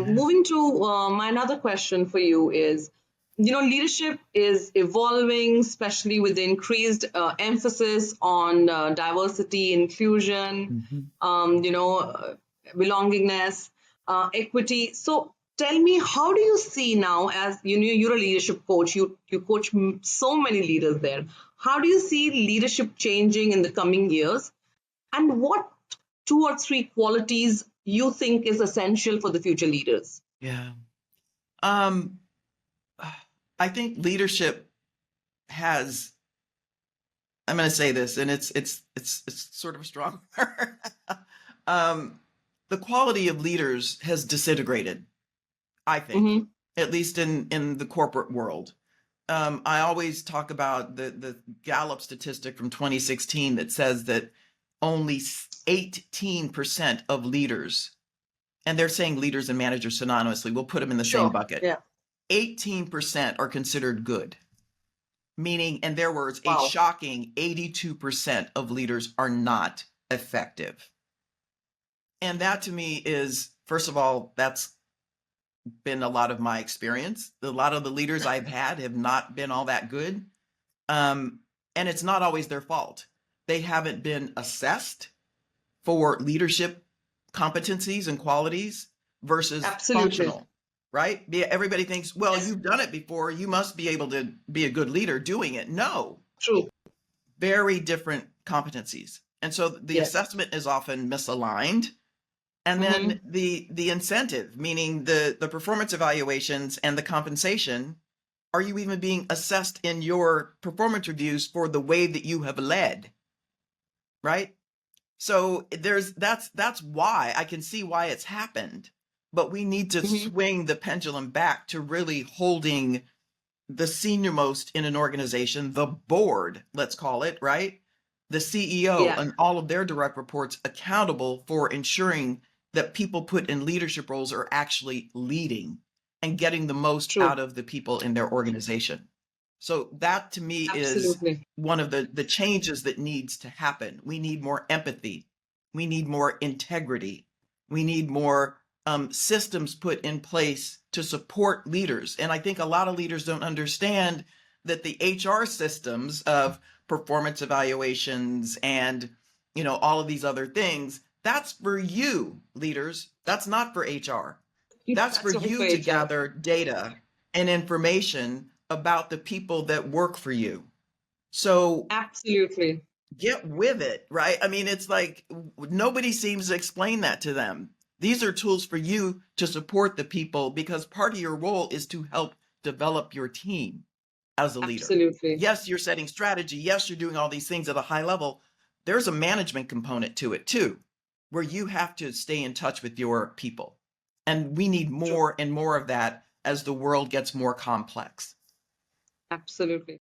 Yeah. Moving to my another question for you is, leadership is evolving, especially with the increased emphasis on diversity, inclusion, Mhm. belongingness, equity. So tell me, how do you see now, as you're a leadership coach, you coach so many leaders there. How do you see leadership changing in the coming years? And what two or three qualities you think is essential for the future leaders? Yeah. Um, I think leadership has, I'm going to say this, and it's sort of a strong word. um, the quality of leaders has disintegrated, I think, Mm-hmm. at least in the corporate world. I always talk about the Gallup statistic from 2016 that says that only 18% of leaders, and they're saying leaders and managers synonymously, we'll put them in the same Sure. bucket. Yeah. 18% are considered good, meaning, in their words, a Wow. shocking 82% of leaders are not effective. And that to me is, first of all, that's been a lot of my experience. A lot of the leaders I've had have not been all that good. Um, and it's not always their fault. They haven't been assessed for leadership competencies and qualities versus Absolutely. functional, right? Everybody thinks, well, Yes. you've done it before. You must be able to be a good leader doing it. No, True. very different competencies. And so the Yes. assessment is often misaligned. And Mm-hmm. then the incentive, meaning the performance evaluations and the compensation, are you even being assessed in your performance reviews for the way that you have led, right? So that's why I can see why it's happened, but we need to Mm-hmm. swing the pendulum back to really holding the senior-most in an organization, the board, let's call it, right? The CEO Yeah. and all of their direct reports accountable for ensuring that people put in leadership roles are actually leading and getting the most True. out of the people in their organization. So that to me is Absolutely. one of the changes that needs to happen. We need more empathy. We need more integrity. We need more systems put in place to support leaders. And I think a lot of leaders don't understand that the HR systems of performance evaluations and all of these other things, that's for you, leaders. That's not for HR. That's for That's right for you to HR. gather data and information about the people that work for you. So Absolutely. get with it, right? I mean, it's like nobody seems to explain that to them. These are tools for you to support the people because part of your role is to help develop your team as a leader. Absolutely. Yes, you're setting strategy. Yes, you're doing all these things at a high level. There's a management component to it too, where you have to stay in touch with your people. And we need True. more and more of that as the world gets more complex. Absolutely.